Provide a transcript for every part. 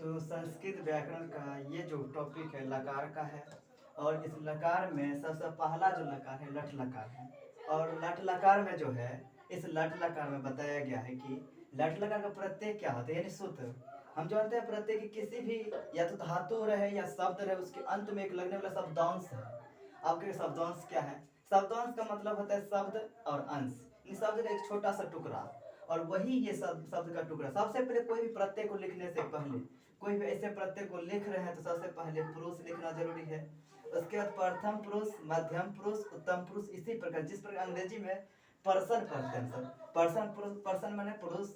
तो संस्कृत व्याकरण का ये जो टॉपिक है लकार का है। और इस लकार में सबसे पहला जो लकार है लट लकार है। और लट लकार में जो है, इस लट लकार में बताया गया है कि लट लकार का प्रत्यय क्या होता है, यानी सूत्र। हम जानते हैं प्रत्यय की किसी भी या तो धातु रहे या शब्द रहे, उसके अंत में एक लगने वाला शब्दांश है। आपके शब्दांश क्या है? शब्दांश का मतलब होता है शब्द और अंश, इन शब्द का एक छोटा सा टुकड़ा। और वही ये शब्द का टुकड़ा। सबसे पहले कोई भी प्रत्यय को लिखने से पहले, कोई भी ऐसे प्रत्यय को लिख रहे हैं तो सबसे पहले पुरुष लिखना जरूरी है। उसके बाद प्रथम पुरुष, मध्यम पुरुष, उत्तम पुरुष, इसी प्रकार जिस प्रकार अंग्रेजी में पर्सन पढ़ते हैं सब, पर्सन पुरुष, पर्सन माने पुरुष,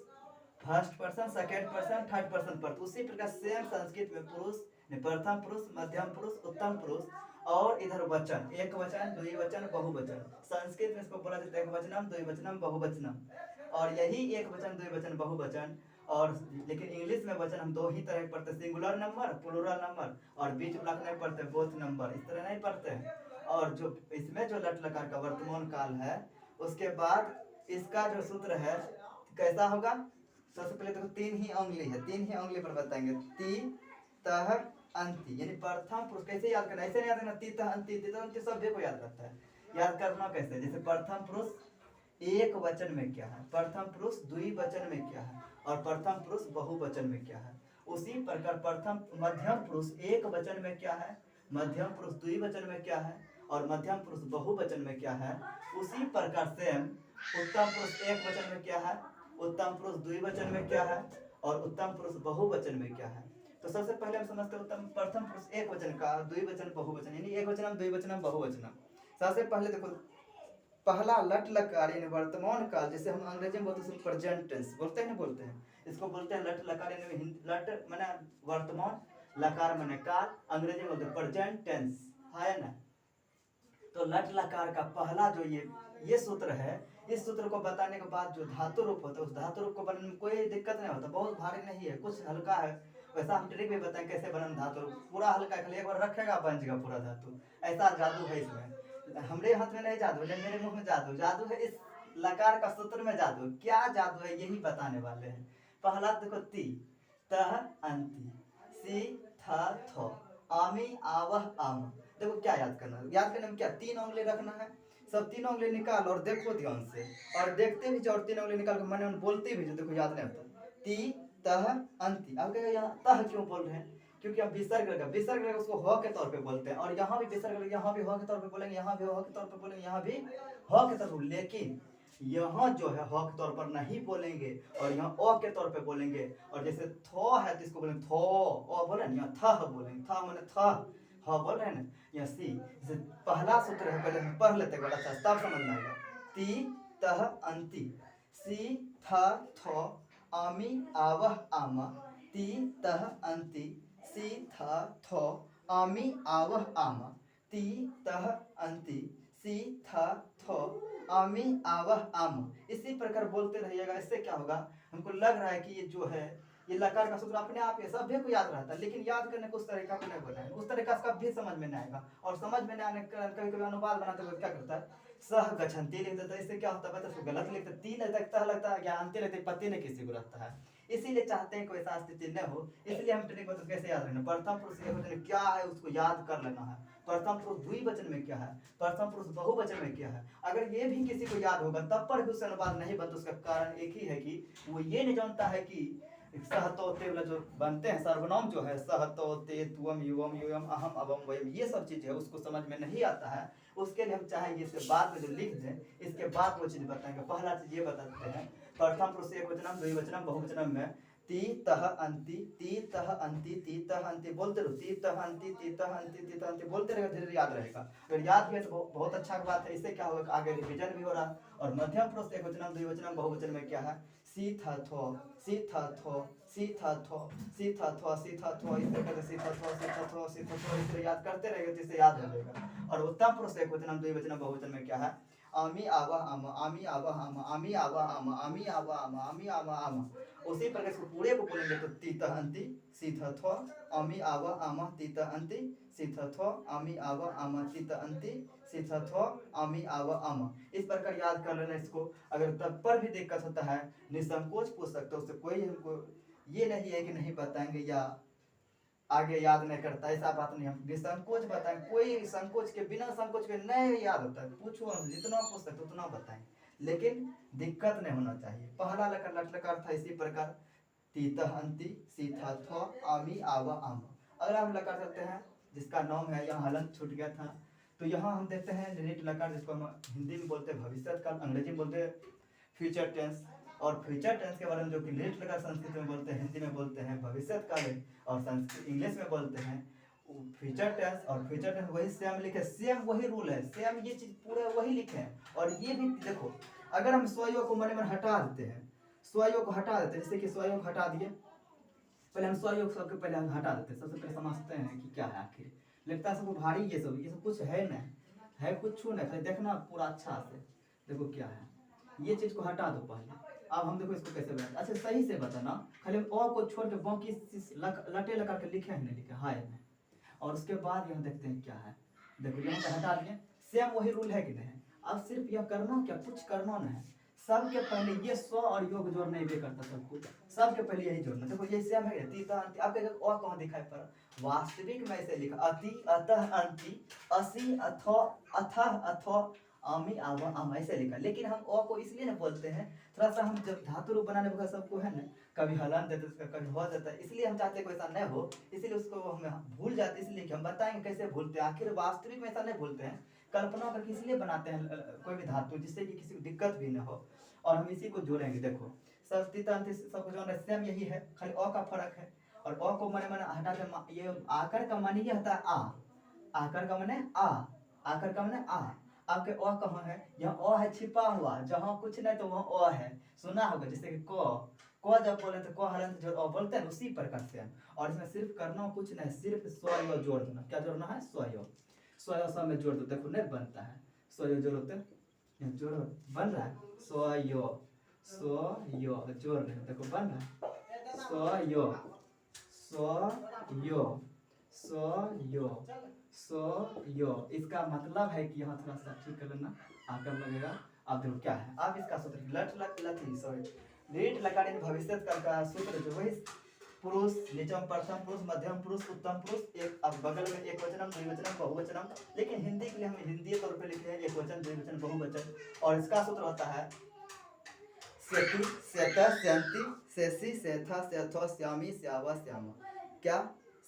first person, second person, third person पर, उसी प्रकार सेम संस्कृत में पुरुष प्रथम पुरुष, मध्यम पुरुष, उत्तम पुरुष। और इधर वचन, एक वचन, द्विवचन, बहुवचन। संस्कृत में इसको बोला जाता है एक वचनम, द्विवचनम, बहुवचनम। और यही एक वचन, द्विवचन, बहुवचन। और लेकिन इंग्लिश में वचन हम दो ही तरह के पढ़ते हैं, सिंगुलर नंबर, प्लूरल नंबर। और बीच ब्लॉक नहीं पढ़ते, बोथ नंबर, इस तरह नहीं पढ़ते हैं। और जो इसमें जो लट लकार का वर्तमान काल है, उसके बाद इसका जो सूत्र है कैसा होगा? सबसे पहले देखो तीन ही उंगली है, तीन ही उंगली पर बताएंगे। ती तह अंति, यानी प्रथम पुरुष। कैसे याद करना? ऐसे नहीं याद करना ती तह अंति, ती तह अंति सभी को याद करता है। याद करना कैसे? जैसे प्रथम पुरुष एक वचन में क्या है, प्रथम पुरुष द्विवचन में क्या है, और प्रथम पुरुष बहुवचन में क्या है। उसी प्रकार प्रथम मध्यम पुरुष एक वचन में क्या है, मध्यम पुरुष द्विवचन में क्या है, और मध्यम पुरुष बहुवचन में क्या है। उसी प्रकार से उत्तम पुरुष एक वचन में क्या है, उत्तम पुरुष द्विवचन में क्या है, और उत्तम पुरुष बहुवचन में क्या है। तो सबसे पहले हम समझते हैं उत्तम प्रथम पुरुष एक वचन का, द्विवचन, बहुवचन, यानी एक वचनम, द्विवचनम, बहुवचनम। सबसे पहले देखो पहला लट लकार यानी वर्तमान काल, जिसे हम अंग्रेजी में बोलते हैं प्रेजेंट टेंस, बोलते हैं ना, बोलते हैं इसको बोलते हैं लट लकार, यानी लट माने वर्तमान, लकार माने काल, अंग्रेजी में बोलते हैं प्रेजेंट टेंस, है ना। तो लट लकार का पहला जो ये सूत्र है, इस सूत्र को बताने के बाद जो धातु रूप होता है, उस धातु रूप को बनाने में कोई दिक्कत नहीं होता, बहुत भारी नहीं है, कुछ हल्का है। वैसा हम ट्रिक भी बताएं कैसे बनाना धातु रूप, पूरा हल्का है, खाली एक बार रखेगा बन जाएगा पूरा धातु। ऐसा जादू है इसमें। हमारे हाथ में नहीं जादू, लेकिन मेरे मुंह में जादू, जादू है इस लकार का सूत्र में जादू। क्या जादू है यही बताने वाले हैं। पहला देखो ती तह अंति, सी था थो, आमी आवह आम। देखो क्या याद करना है, याद करने में क्या, तीन उंगली रखना है। सब तीन उंगली निकाल और देखो ध्यान से, और देखते भी जाओ, और तीन उंगली निकाल के मन बोलते भी जाओ। देखो याद नहीं होता, ती तह अंति। अब कहेगा यहाँ तह क्यों बोल रहे हैं? क्योंकि अब विसर्ग रहेगा, विसर्ग रहेगा उसको ह के तौर पे बोलते हैं। और यहाँ भी विसर्ग रहेगा, यहाँ भी ह के तौर पे बोलेंगे, यहाँ भी ह के तौर पे बोलेंगे, यहाँ भी ह के तौर पर। लेकिन यहाँ जो है ह के तौर पर नहीं बोलेंगे, और यहाँ अ के तौर पे बोलेंगे। और जैसे थो है तो इसको बोलेंगे थो, अ बोले ना, यहाँ थ बोलेंगे, थ मैंने थ, ह बोल रहे हैं ना, यहाँ सी। जैसे पहला सूत्र है, पहले हम पढ़ लेते हैं बड़ा अच्छा, तब समझ में आएगा। ती तह अंति, सी था थो, आमी आवह आमा, ती तह अंति, सी था थो, आमी आवह आमा, ती तह अंति, सी था थो, आमी आवह आम। इसी प्रकार बोलते रहिएगा। इससे क्या होगा, हमको लग रहा है कि ये जो है ये लकार का सूत्र अपने आप ये सभी को याद रहता है, लेकिन याद करने को उस तरीका को नहीं बनाए, उस तरीका से कभी समझ में नहीं आएगा। और समझ में नहीं आने कभी कभी अनुवाद बनाते हुए क्या करता है, सह गच्छन्ति लिख देता है। इससे क्या होता है पता है, गलत लिखते, तीन लगता लगता है, अंत्य लगता है, पति ने किसी को रहता है। इसीलिए चाहते हैं कोई ऐसा स्थिति न हो, इसलिए हम ट्रेनिंग को कैसे याद रखना, प्रथम पुरुष एक वचन क्या है उसको याद कर लेना है, प्रथम पुरुष द्विवचन में क्या है, प्रथम पुरुष बहुवचन में क्या है। अगर ये भी किसी को याद होगा तब पर भी उससे अनुवाद नहीं बनता, उसका कारण एक ही है कि वो ये नहीं जानता है कि सहतोते वाला जो बनते हैं सर्वनाम जो है, सहतोते, तुम, युवम, युयम, अहम, अवम, वयम, ये सब चीज है उसको समझ में नहीं आता है। उसके लिए हम चाहेंगे इसके बाद में जो लिख दें, इसके बाद वो चीज बताएंगे। पहला चीज ये बताते हैं, प्रथम पुरुष एक वचनम, द्विवचनम, बहुवचनम में ती तह अंति, ती तह अंति, ती तह अंति बोलते रहो, ती तह अंति, ती तह अंति, ती तह अंति बोलते रहेगा, धीरे धीरे याद रहेगा। अगर याद भी है तो बहुत अच्छा बात है। इससे क्या होगा, आगे रिवीजन भी हो रहा। और मध्यम पुरुष एक वचनम, द्विवचनम, बहुवचन में क्या है, सी था थो, सी था थो, सी था थो, सी था थो, सी था थो, इस तरह से सी था थो, सी था थो, सी था थो, इस तरह याद करते रहेंगे तो इससे याद हो जाएगा। और उत्तम पुरुष एक वचनम, द्विवचनम, बहुवचन में क्या है, आमी आवा आम, आमी आवा आम, आमी आवा आम, आमी आवा आम, आमी आवा आम। उसी प्रकार इसको पूरे को बोलेंगे तो तीत अंति, सीथ थो, आमी आवा आम, तीत अंति, सीथ थो, आमी आवा आम, तीत अंति, सीथ थो, आमी आवा आम। इस प्रकार याद कर लेना इसको। अगर तब पर भी दिक्कत होता है निसंकोच पूछ सकते हो, उससे कोई हमको ये नहीं है कि नहीं बताएंगे या आगे याद नहीं करता, ऐसा बात नहीं। हम निसंकोच बताएं, कोई संकोच के बिना संकोच के नहीं याद होता है, पूछो हमसे जितना पूछ सकते उतना बताएं, लेकिन दिक्कत नहीं होना चाहिए। पहला लकार लट लकार था इसी प्रकार, तीतः अंति सीथा थ आमी आवा आम। अगर हम लकार करते हैं जिसका नाम है, यहाँ हलंत छूट गया था, तो यहाँ हम देखते हैं लीट लकार जिसको हम हिंदी में बोलते हैं भविष्य काल, अंग्रेजी में बोलते हैं फ्यूचर टेंस। और फ्यूचर टेंस के बारे में जो कि लीट लकार संस्कृत में बोलते हैं, हिंदी में बोलते हैं भविष्य काल, और संस्कृत इंग्लिश में बोलते हैं फ्यूचर टेंस। और फ्यूचर टेंस वही सेम लिखे, सेम वही रूल है, सेम ये चीज पूरे वही लिखे हैं। और ये भी देखो, अगर हम स्वयोग को मन मन हटा देते हैं, स्वयोग को हटा देते हैं, जैसे कि स्वयोग हटा दिए, पहले हम स्वयोग सबके पहले हम हटा देते हैं, सबसे पहले समझते हैं कि क्या है आखिर। लगता है सबको भारी ये सब कुछ है नहीं, है कुछ नहीं, देखना पूरा अच्छा से, देखो क्या है, ये चीज को हटा दो पहले। अब हम देखो इसको कैसे बनाते, अच्छा सही से बताना, खाली अ को छोड़ के बाकी लटे लगा के लिखे हैं नहीं लिखे हाय में। और उसके बाद यहाँ देखते हैं क्या है, देखो यहाँ पे हटा दिए, सेम वही रूल है कि नहीं। अब सिर्फ यह करना क्या, कुछ करना नहीं है, सबके पहले ये स्व और योग जोड़ना ही करता सब कुछ, सबके पहले यही जोड़ना। देखो ये सेम है, तीता अंति, आपके और कहाँ दिखाई पड़ा, वास्तविक में ऐसे लिखा अति अतः अंति असि अथ अथः अथ आमी आवा आम ऐसे लिखा। लेकिन हम अ को इसलिए ना बोलते हैं, थोड़ा सा हम जब धातु रूप बनाने का सबको है ना, कभी हलन देते उसका कभी हो जाता है, इसलिए हम चाहते हैं कोई ऐसा नहीं हो, इसलिए उसको हम भूल जाते, इसलिए कि हम बताएंगे कैसे भूलते हैं। आखिर वास्तविक में ऐसा नहीं भूलते हैं, कल्पना करके इसलिए बनाते हैं कोई भी धातु, जिससे कि किसी को दिक्कत भी ना हो। और हम इसी को जोड़ेंगे, देखो सबको जो सेम यही है, खाली अ का फर्क है। और अ को मने मने हटा के ये आकर का मन ये होता है आ, आकर का मने आ, आकर का मने आ। आपके अ कहाँ है, यहाँ अ है छिपा हुआ, जहाँ कुछ नहीं तो वहाँ अ है, सुना होगा, जैसे कि क जब बोले तो क हलन जो अ बोलते हैं उसी प्रकार से। और इसमें सिर्फ करना कुछ नहीं, सिर्फ स्वय जोड़ देना, क्या जोड़ना है, स्वय, स्वय स में जोड़ दो, देखो नहीं बनता है, स्वय जोड़ो तो जोड़ो, बन रहा है स्वय, स्वय जोड़ रहे, देखो बन रहा है स्वय, स्वय, स्वय, स्वय। इसका मतलब है कि यहाँ थोड़ा सा ठीक कर लेना, आकर लगेगा। अब देखो क्या है, अब इसका सूत्र लट लट लथी सॉरी लीट लकार भविष्य काल का सूत्र जो वही पुरुष निचम प्रथम पुरुष मध्यम पुरुष उत्तम पुरुष, एक अब बगल में एक वचनम द्विवचनम बहुवचनम। लेकिन हिंदी के लिए हम हिंदी तौर पे लिखे हैं एक वचन द्विवचन बहुवचन। और इसका सूत्र होता है सेति सेता सेंति सेसी सेथा सेथो श्यामी श्यावा श्यामा। क्या,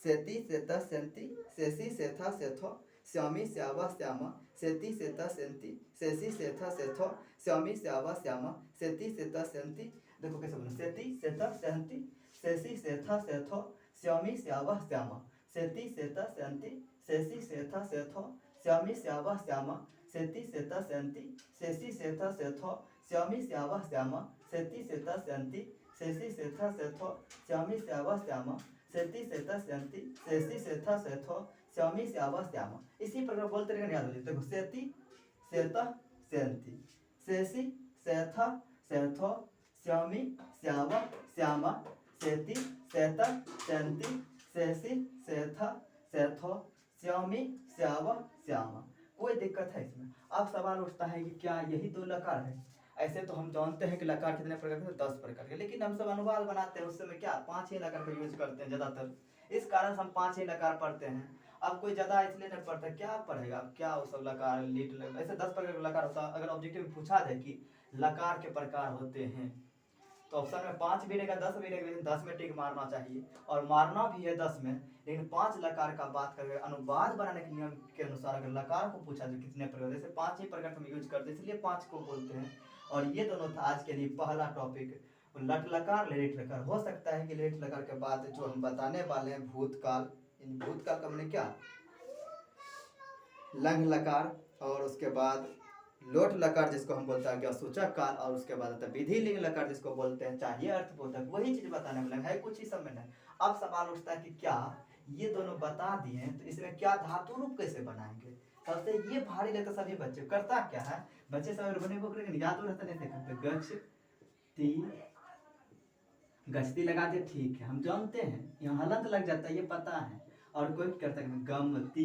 सेति सेता सेंति सेसी सेथा सेथो श्यामी श्यावा श्यामा, सेति सेता सेंति सेसी सेथा सेथो श्यामी श्यावा श्यामा, सेति सेता सेंति, देखो कैसे बोलो, सेति सेता सेंति सेसी सेथा सेथो श्यामी श्यावा श्यामा, सेति सेता सेंति सेसी सेथा सेथो श्यामी श्यावा श्यामा, सेति सेता सेंति सेसी सेथा सेथो श्यामी श्यावा श्यामा, सेति सेता सेंति सेसी सेथा सेथो श्यामी श्यावा श्यामा, सेति सेता सेंति सेसी सेथा सेथो श्यामी श्यावा श्यामा। इसी प्रकार बोलते रहेंगे, याद हो जाए, देखो सेति सेता सेंति सेसी सेथा सेथो श्यामी श्यावा श्यामा, सेति सेता सेंति सेसी सेथा सेथो श्यामी श्यावा श्यामा। कोई दिक्कत है इसमें? अब सवाल उठता है कि क्या यही दो लकार है? ऐसे तो हम जानते हैं कि लकार कितने प्रकार के, 10 प्रकार के, लेकिन हम सब अनुवाद बनाते हैं उस समय क्या 5 ही लकार का यूज करते हैं ज़्यादातर, इस कारण हम 5 ही लकार पढ़ते हैं। अब कोई ज़्यादा इसलिए नहीं पढ़ता, क्या पढ़ेगा, क्या वो सब लकार लीट लकार, ऐसे 10 प्रकार का लकार होता है। अगर ऑब्जेक्टिव में पूछा जाए कि लकार के प्रकार होते हैं तो ऑप्शन में 5 भी रहेगा 10 भी रहेगा, लेकिन 10 में टिक मारना चाहिए, और मारना भी है 10 में। लेकिन 5 लकार का बात करें अनुवाद बनाने के नियम के अनुसार, अगर लकार को पूछा जाए कितने प्रकार, जैसे 5 ही प्रकार हम यूज करते हैं, इसलिए 5 को बोलते हैं। और ये दोनों था आज के लिए पहला टॉपिक, लट लकार लेट लकार। हो सकता है कि लेट लकार के बाद जो हम बताने वाले हैं भूतकाल, इन भूतकाल का मैंने क्या लंघ लकार, और उसके बाद लोट लकार जिसको हम बोलते हैं सूचक काल, और उसके बाद आता है विधि लिंग लकार जिसको बोलते हैं चाहिए अर्थबोधक, वही चीज बताने वाला है, कुछ ही सब में नहीं। अब सवाल उठता है कि क्या ये दोनों बता दिए तो इसमें क्या धातु रूप कैसे बनाएंगे? सबसे ये भारी लगता सभी बच्चे, करता क्या है बच्चे सब बने बोल याद रहता नहीं करते, गचती लगा दे, ठीक है हम जानते हैं, यहाँ हलंत लग जाता है ये पता है, और कोई करता है गमती,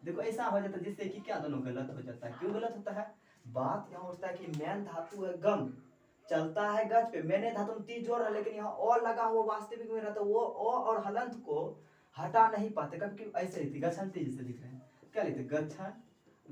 देखो ऐसा हो जाता है जिससे कि क्या दोनों गलत हो जाता है। क्यों गलत होता है? बात यहाँ उठता है कि मेन धातु है गम, चलता है गज पे, मैंने धातु में ती जोड़ है, लेकिन यहाँ और लगा हुआ वास्तविक में रहता है वो और हलंत को हटा नहीं पाते, कभी ऐसे लिखते गच्छन्ति जैसे लिख रहे हैं, क्या लिखते गच्छन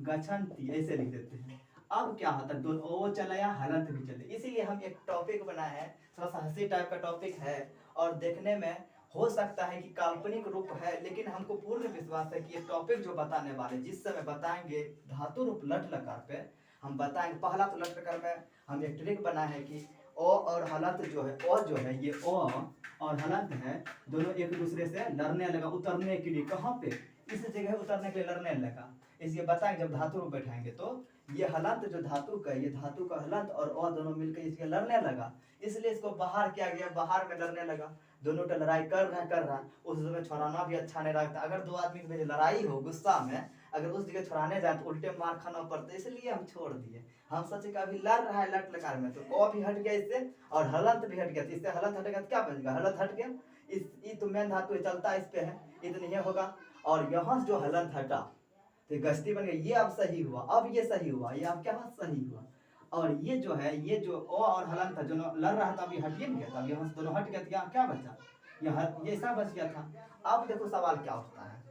गच्छन्ति ऐसे लिख देते हैं। अब क्या होता है, दोनों ओ चला या हलंत भी चले, इसीलिए हम एक टॉपिक बनाए हैं, थोड़ा सा हंसी टाइप का टॉपिक है और देखने में हो सकता है कि काल्पनिक रूप है, लेकिन हमको पूर्ण विश्वास है कि ये टॉपिक जो बताने वाले जिस समय बताएंगे धातु रूप लट लकार पे हम बताएंगे। पहला तो लट लकार में हम एक ट्रिक बनाए हैं कि ओ और हलंत जो है, ओ जो है ये ओ और हलंत है, दोनों एक दूसरे से लड़ने लगा, उतरने के लिए, कहाँ पे, इस जगह उतरने के लिए लड़ने लगा। इसलिए बताएंगे जब धातु रूप बैठाएंगे तो ये हलंत जो धातु का, ये धातु का हलंत और ओ दोनों मिलकर इसके लड़ने लगा, इसलिए इसको बाहर किया गया, बाहर में लड़ने लगा। दोनों तो लड़ाई कर रहा उस समय छुड़ाना भी अच्छा नहीं लगता। अगर दो आदमी के बीच लड़ाई हो गुस्सा में, अगर उस जगह छुड़ाने जाए तो उल्टे मार खाना पड़ता, इसलिए हम छोड़ दिए। हम सोचे कि अभी लड़ रहा है लट लकार में, तो ओ भी हट गया इससे और हलंत भी हट गया, तो इससे हलंत हटेगा तो क्या बन जाएगा, हलंत हट गया। ये तो मेन धातु चलता है इस पे है, ये तो नहीं होगा। और यहाँ से जो हलंत हटा तो गश्ती बन गई, ये अब सही हुआ, अब ये सही हुआ, ये अब क्या हुआ, सही हुआ। और ये जो है, ये जो ओ और हलंत था जो लड़ रहा था अभी हट गया था, यहाँ से दोनों हट गया, यहाँ क्या बचा, यहाँ ये ऐसा बच गया था। अब देखो सवाल क्या उठता है,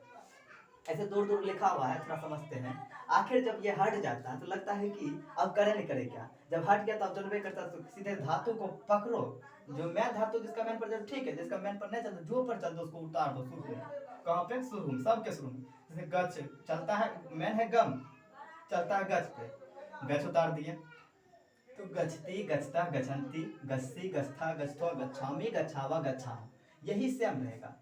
ऐसे दूर दूर लिखा हुआ है, थोड़ा समझते हैं। आखिर जब ये हट जाता है तो लगता है कि अब करे नहीं करे क्या, जब हट गया तो अब जनबे करता तो सीधे धातु को पकड़ो, जो मेन धातु जिसका मेन पर चल ठीक है, जिसका मेन पर नहीं चलता जो पर चल दो उसको उतार दो शुरू में, कहाँ पे, शुरू में, सबके शुरू में। जैसे गच चलता है, मेन है गम, चलता है गच पे, गच उतार दिए तो गच्छति गच्छता गच्छन्ति गस्सी गस्था गच्छो गच्छामि गच्छावा गच्छाम, यही सेम रहेगा।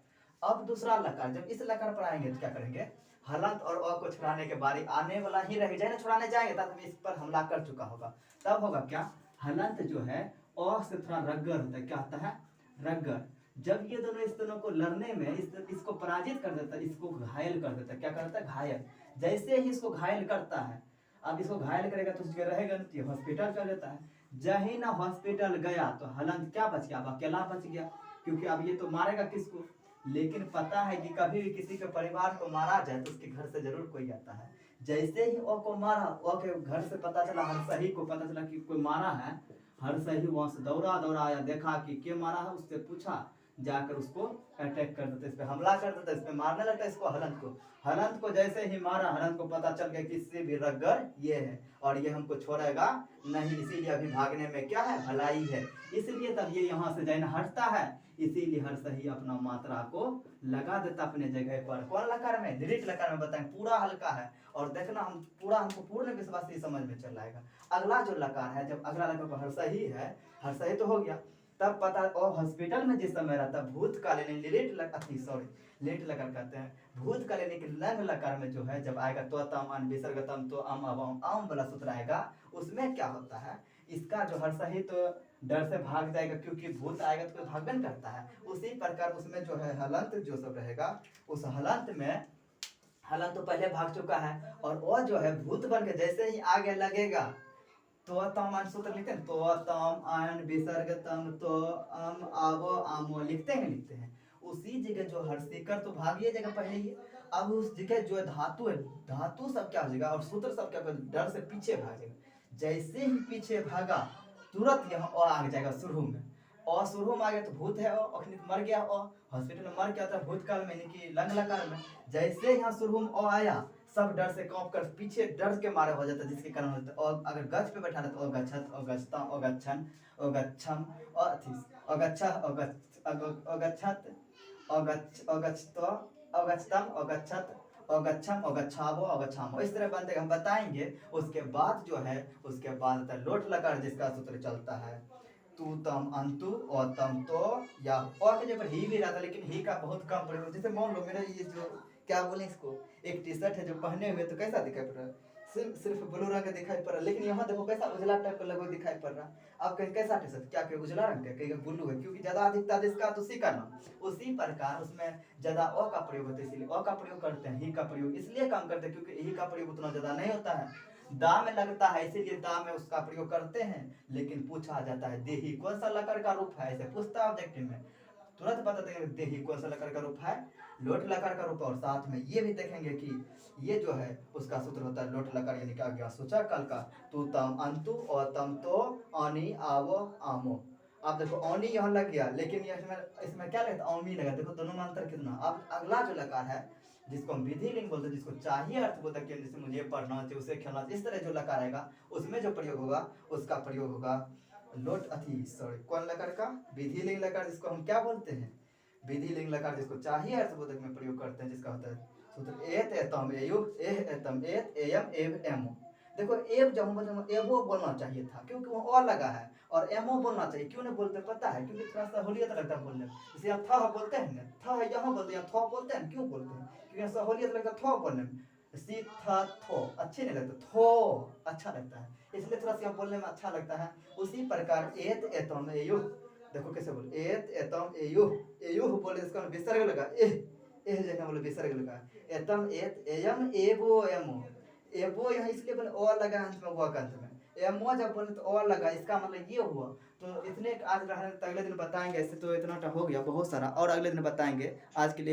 अब दूसरा लकार, जब इस लकार पर आएंगे तो क्या करेंगे, हलंत और अ को छुड़ाने के बारी आने वाला ही रहेगा, ना छुड़ाने जाएंगे तब इस पर हमला कर चुका होगा, तब होगा क्या, हलंत जो है अ से थोड़ा रग्गर होता है, क्या होता है, रग्गर। जब ये दोनों इस दोनों को लड़ने में इसको पराजित कर देता है, इसको घायल कर देता है, क्या करता है, घायल। जैसे ही इसको घायल करता है, अब इसको घायल करेगा तो उसके रहेगा नहीं, हॉस्पिटल चल जाता है। जही ना हॉस्पिटल गया तो हलंत क्या बच गया, अब अकेला बच गया, क्योंकि अब ये तो मारेगा किसको। लेकिन पता है कि कभी भी किसी के परिवार को मारा जाए तो उसके घर से जरूर कोई आता है। जैसे ही ओ को मारा, ओ के घर से पता चला, हर सही को पता चला कि कोई मारा है, हर सही वहां से दौड़ा दौड़ा आया, देखा कि के मारा है, उससे पूछा, जाकर उसको अटैक कर देता, इस पे हमला कर देता, इस पे मारने लगता है इसको, हलंत को। हलंत को जैसे ही मारा, हलंत को पता चल गया कि इससे भी रग्गर ये है और ये हमको छोड़ेगा नहीं, इसीलिए अभी भागने में क्या है, भलाई है, इसलिए तब ये यहाँ से जाना हटता है, इसीलिए हर सही अपना मात्रा को लगा देता अपने जगह पर। कौन लकार में, दृढ़ लकार में, बताएं पूरा हल्का है। और देखना हम पूरा, हमको पूर्ण विश्वास से समझ में चल आएगा। अगला जो लकार है, जब अगला लकार पर हर सही है, हर सही तो हो गया, तब पता और हॉस्पिटल में जिस समय रहता भूतकालीन लेट लकार कहते हैं, भूतकालीन के लंग लकार में जो है जब आएगा तो तम अन विसर्गतम तो अम अवम आम वाला सूत्र आएगा, उसमें क्या होता है, इसका जो हर सही तो डर से भाग जाएगा, क्योंकि भूत आएगा तो कोई भागन करता है। उसी प्रकार उसमें जो है हलंत जो सब रहेगा, उस हलंत में हलंत तो पहले भाग चुका है और वो जो है भूत बन के जैसे ही आगे लगेगा तो तम अन सूत्र लिखते हैं, तो तम अन विसर्गतम तो अम आवो आमो लिखते हैं। उसी जगह जो हर्षिकर तो भागिए जगह पहले ही, अब उस जगह जो धातु है, धातु सब क्या हो जाएगा और सूत्र सब क्या डर से पीछे भागेगा। जैसे ही पीछे भागा तुरंत यहाँ अ आ जाएगा शुरू में, और शुरू में आ गया तो भूत है अखनी मर गया, हॉस्पिटल में मर गया था भूतकाल में, यानी कि लंग लकार में। जैसे यहाँ शुरू में अ आया, सब डर से कांप कर पीछे डर के मारे हो जाता, जिसके कारण होता। और अगर गच पे बैठा रहता, अगच्छत अगच्छता अगच्छन अगच्छम अगच्छा अगच्छत अगच्छतो अगच्छतम अगच्छत अगच्छम अगच्छावो अगच्छामो, इस तरह बनते हम बताएंगे। उसके बाद जो है, उसके बाद लोट लकार जिसका सूत्र चलता है तू तम अंतु और तम तो, या और के जगह ही भी रहता, लेकिन ही का बहुत कम प्रयोग। जैसे मान लो मेरा ये जो क्या बोले इसको, एक टी शर्ट है जो पहने हुए तो कैसा दिखाई पड़ रहा है, सिर्फ ब्लू रंग का दिखाई पड़ रहा है, लेकिन यहाँ देखो कैसा उजला टाइप का लगभग दिखाई पड़ रहा है। अब कहीं कैसा टी शर्ट, क्या कहीं उजला रंग का, कहीं ब्लू है, क्योंकि ज्यादा अधिकता जिसका तो उसी का नाम। उसी प्रकार उसमें ज्यादा अ का प्रयोग होता है, इसलिए अ का प्रयोग करते हैं, ही का प्रयोग इसलिए कम करते हैं क्योंकि ही का प्रयोग उतना ज्यादा नहीं होता है, दा में लगता है, इसीलिए दा में उसका प्रयोग करते हैं। लेकिन पूछा जाता है देही कौन सा लकार का रूप है, ऐसे पूछता है ऑब्जेक्टिव में, तुरंत बता देंगे देही कौन सा लकार का रूप है, लोट लकार का रूप। और साथ में ये भी देखेंगे कि ये जो है उसका सूत्र होता है लोट लकार, यानी कि अज्ञा सूचक काल का तू तम अंतु और तम तो अनि आवो आमो। आप देखो औनी यहाँ लग गया, लेकिन ये इसमें क्या लगता है, औमी लगा। देखो दोनों में अंतर कितना। अब अगला जो लकार है जिसको हम विधि लिंग बोलते हैं, जिसको चाहिए अर्थबोधक के, जैसे मुझे पढ़ना चाहिए, उसे खेलना चाहिए, इस तरह जो लकार आएगा उसमें जो प्रयोग होगा उसका प्रयोग होगा लोट अथी सॉरी कौन लकार का, विधि लिंग लकार, जिसको हम क्या बोलते हैं, विधि लिंग लकार, जिसको चाहिए अर्थबोधक में प्रयोग करते हैं, जिसका होता है सूत्र एत एतम एयु एह एतम एत एयम एव एमो। देखो एव जब हम बोलते हैं एवो बोलना चाहिए था, क्योंकि वो और लगा है, और एमओ बोलना चाहिए। क्यों नहीं बोलते पता है, क्योंकि थोड़ा सहूलियत लगता है बोलने में। जैसे यहाँ था बोलते हैं ना, था यहाँ बोलते हैं, यहाँ थो बोलते हैं, क्यों बोलते हैं, क्योंकि यहाँ सहूलियत लगता है थो बोलने में। सी था थो अच्छे नहीं लगता, थो अच्छा लगता है, इसलिए थोड़ा सा बोलने में अच्छा लगता है। उसी प्रकार एत एतम एयु, देखो कैसे बोले, एत एतम एयु, एयु बोले इसका विसर्ग लगा, एह जगह बोले विसर्ग लगा, एतम एत एयम एवो एमो, एवो यहाँ इसलिए बोले और लगा अंत में, हुआ अंत में, एमो जब बोले तो और लगा, इसका मतलब ये हुआ। तो इतने आज रहने, अगले दिन बताएंगे। ऐसे तो इतना हो गया बहुत सारा, और अगले दिन बताएंगे। आज के लिए